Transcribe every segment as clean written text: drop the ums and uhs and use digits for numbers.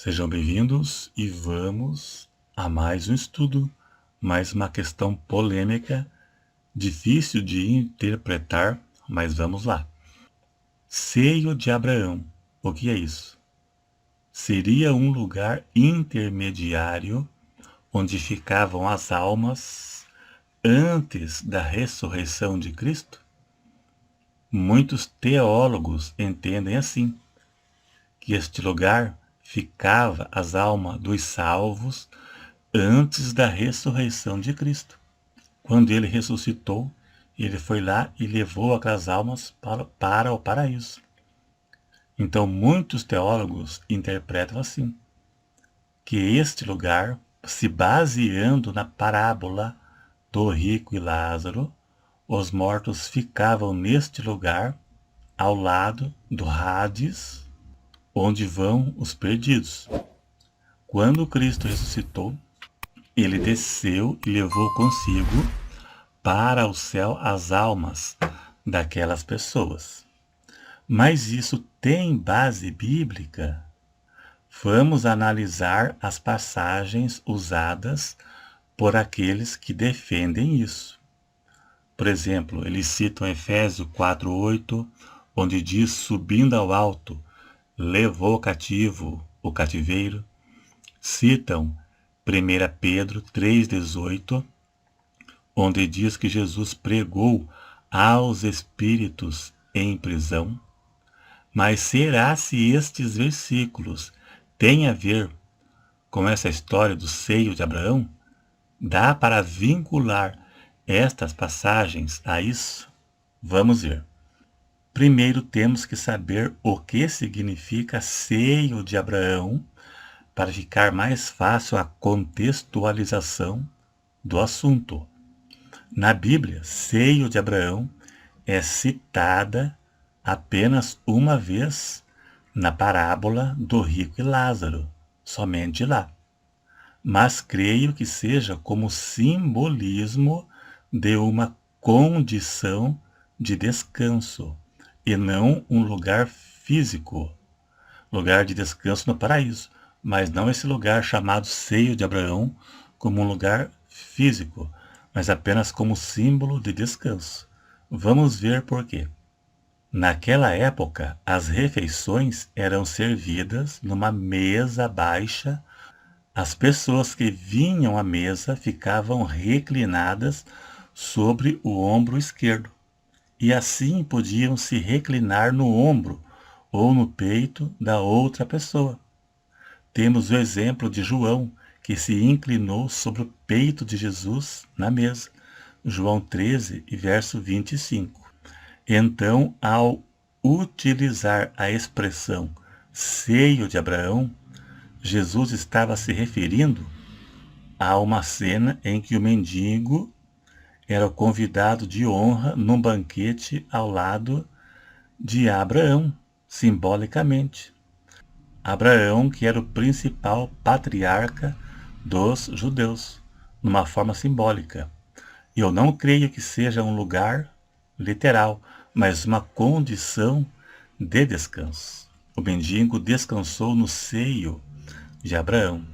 Sejam bem-vindos e vamos a mais um estudo, mais uma questão polêmica, difícil de interpretar, mas vamos lá. Seio de Abraão, o que é isso? Seria um lugar intermediário onde ficavam as almas antes da ressurreição de Cristo? Muitos teólogos entendem assim, que este lugar ficava as almas dos salvos antes da ressurreição de Cristo. Quando ele ressuscitou, ele foi lá e levou aquelas almas para o paraíso. Então, muitos teólogos interpretam assim, que este lugar, se baseando na parábola do rico e Lázaro, os mortos ficavam neste lugar, ao lado do Hades, onde vão os perdidos. Quando Cristo ressuscitou, ele desceu e levou consigo para o céu as almas daquelas pessoas. Mas isso tem base bíblica? Vamos analisar as passagens usadas por aqueles que defendem isso. Por exemplo, eles citam Efésios 4:8, onde diz: subindo ao alto, levou cativo o cativeiro. Citam 1 Pedro 3,18, onde diz que Jesus pregou aos espíritos em prisão. Mas será se estes versículos têm a ver com essa história do seio de Abraão? Dá para vincular estas passagens a isso? Vamos ver. Primeiro temos que saber o que significa seio de Abraão, para ficar mais fácil a contextualização do assunto. Na Bíblia, seio de Abraão é citada apenas uma vez na parábola do rico e Lázaro, somente lá. Mas creio que seja como simbolismo de uma condição de descanso, e não um lugar físico, lugar de descanso no paraíso, mas não esse lugar chamado seio de Abraão como um lugar físico, mas apenas como símbolo de descanso. Vamos ver por quê. Naquela época, as refeições eram servidas numa mesa baixa. As pessoas que vinham à mesa ficavam reclinadas sobre o ombro esquerdo, e assim podiam se reclinar no ombro ou no peito da outra pessoa. Temos o exemplo de João, que se inclinou sobre o peito de Jesus na mesa. João 13, verso 25. Então, ao utilizar a expressão seio de Abraão, Jesus estava se referindo a uma cena em que o mendigo era o convidado de honra num banquete ao lado de Abraão, simbolicamente. Abraão, que era o principal patriarca dos judeus, numa forma simbólica. Eu não creio que seja um lugar literal, mas uma condição de descanso. O mendigo descansou no seio de Abraão.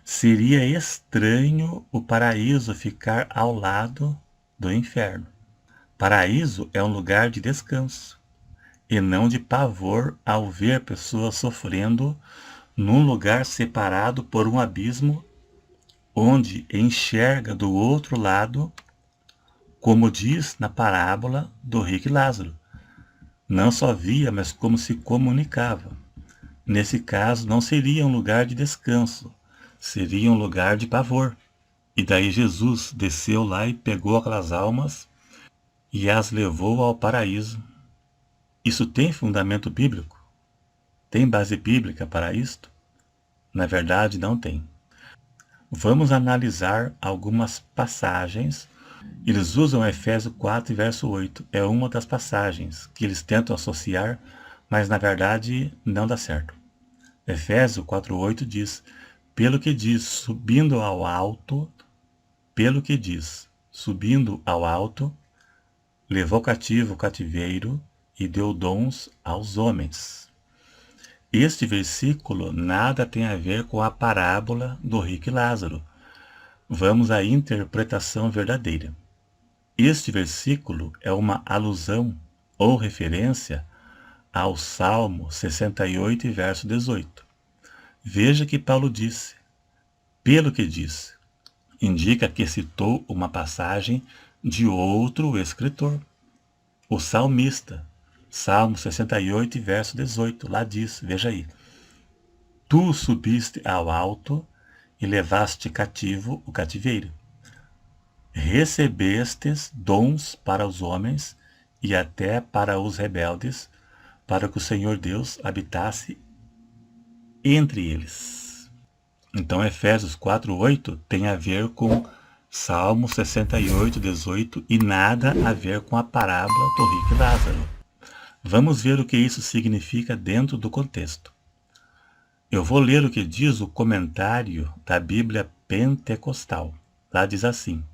Seria estranho o paraíso ficar ao lado do inferno. Paraíso é um lugar de descanso, e não de pavor ao ver pessoas sofrendo num lugar separado por um abismo, onde enxerga do outro lado, como diz na parábola do rico e Lázaro. Não só via, mas como se comunicava. Nesse caso, não seria um lugar de descanso, seria um lugar de pavor. E daí Jesus desceu lá e pegou aquelas almas e as levou ao paraíso. Isso tem fundamento bíblico? Tem base bíblica para isto? Na verdade, não tem. Vamos analisar algumas passagens. Eles usam Efésios 4, verso 8. É uma das passagens que eles tentam associar, mas na verdade não dá certo. Efésios 4:8 diz: pelo que diz, subindo ao alto, levou cativo o cativeiro e deu dons aos homens. Este versículo nada tem a ver com a parábola do rico e Lázaro. Vamos à interpretação verdadeira. Este versículo é uma alusão ou referência ao Salmo 68, verso 18. Veja que Paulo disse, pelo que disse, indica que citou uma passagem de outro escritor, o salmista. Salmo 68, verso 18, lá diz, veja aí. Tu subiste ao alto e levaste cativo o cativeiro. Recebestes dons para os homens e até para os rebeldes, para que o Senhor Deus habitasse entre eles. Então, Efésios 4:8 tem a ver com Salmo 68:18 e nada a ver com a parábola do rico e Lázaro. Vamos ver o que isso significa dentro do contexto. Eu vou ler o que diz o comentário da Bíblia Pentecostal. Lá diz assim: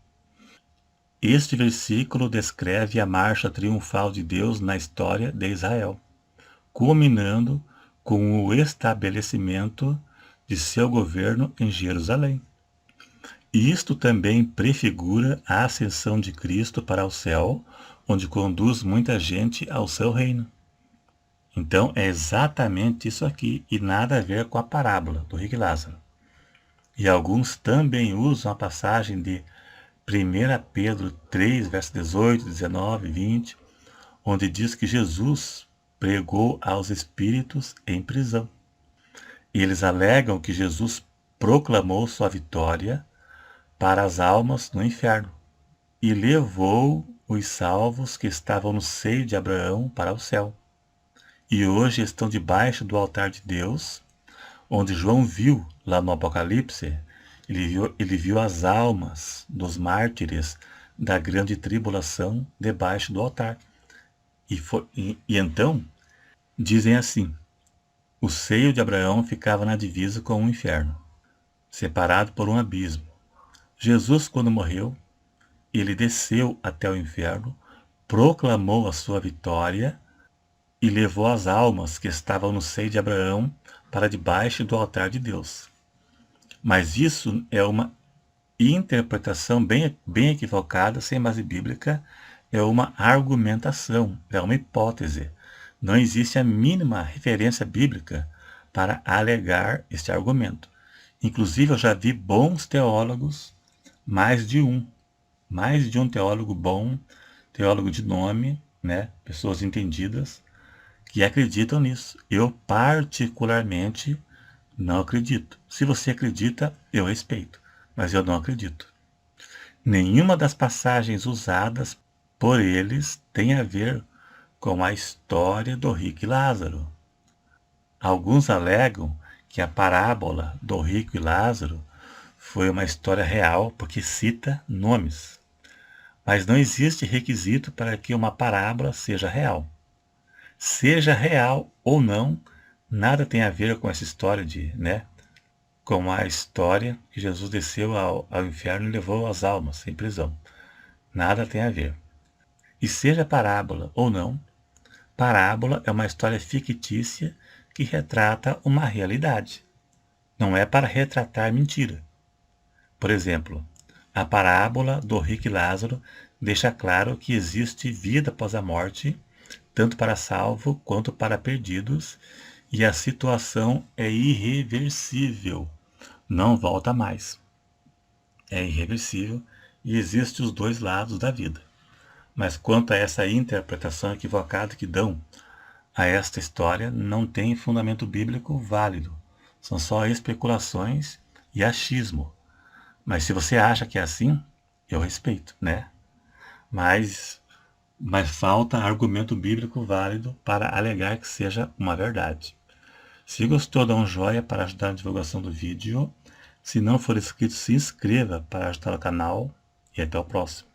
este versículo descreve a marcha triunfal de Deus na história de Israel, culminando com o estabelecimento de seu governo em Jerusalém. Isto também prefigura a ascensão de Cristo para o céu, onde conduz muita gente ao seu reino. Então é exatamente isso aqui, e nada a ver com a parábola do rico e Lázaro. E alguns também usam a passagem de 1 Pedro 3, verso 18, 19, 20, onde diz que Jesus pregou aos espíritos em prisão. E eles alegam que Jesus proclamou sua vitória para as almas no inferno e levou os salvos que estavam no seio de Abraão para o céu. E hoje estão debaixo do altar de Deus, onde João viu lá no Apocalipse, ele viu as almas dos mártires da grande tribulação debaixo do altar. E então, dizem assim, o seio de Abraão ficava na divisa com o inferno, separado por um abismo. Jesus, quando morreu, ele desceu até o inferno, proclamou a sua vitória e levou as almas que estavam no seio de Abraão para debaixo do altar de Deus. Mas isso é uma interpretação bem equivocada, sem base bíblica, é uma argumentação, é uma hipótese. Não existe a mínima referência bíblica para alegar este argumento. Inclusive, eu já vi bons teólogos, mais de um teólogo bom, teólogo de nome, né, pessoas entendidas, que acreditam nisso. Eu, particularmente, não acredito. Se você acredita, eu respeito, mas eu não acredito. Nenhuma das passagens usadas por eles tem a ver com a história do rico e Lázaro. Alguns alegam que a parábola do rico e Lázaro foi uma história real porque cita nomes. Mas não existe requisito para que uma parábola seja real. Seja real ou não, nada tem a ver com essa história com a história que Jesus desceu ao inferno e levou as almas em prisão. Nada tem a ver. E seja parábola ou não, parábola é uma história fictícia que retrata uma realidade. Não é para retratar mentira. Por exemplo, a parábola do rico e Lázaro deixa claro que existe vida após a morte, tanto para salvo quanto para perdidos, e a situação é irreversível, não volta mais. É irreversível e existem os dois lados da vida. Mas quanto a essa interpretação equivocada que dão a esta história, não tem fundamento bíblico válido. São só especulações e achismo. Mas se você acha que é assim, eu respeito, né? Mas falta argumento bíblico válido para alegar que seja uma verdade. Se gostou, dá um joinha para ajudar na divulgação do vídeo. Se não for inscrito, se inscreva para ajudar o canal. E até o próximo.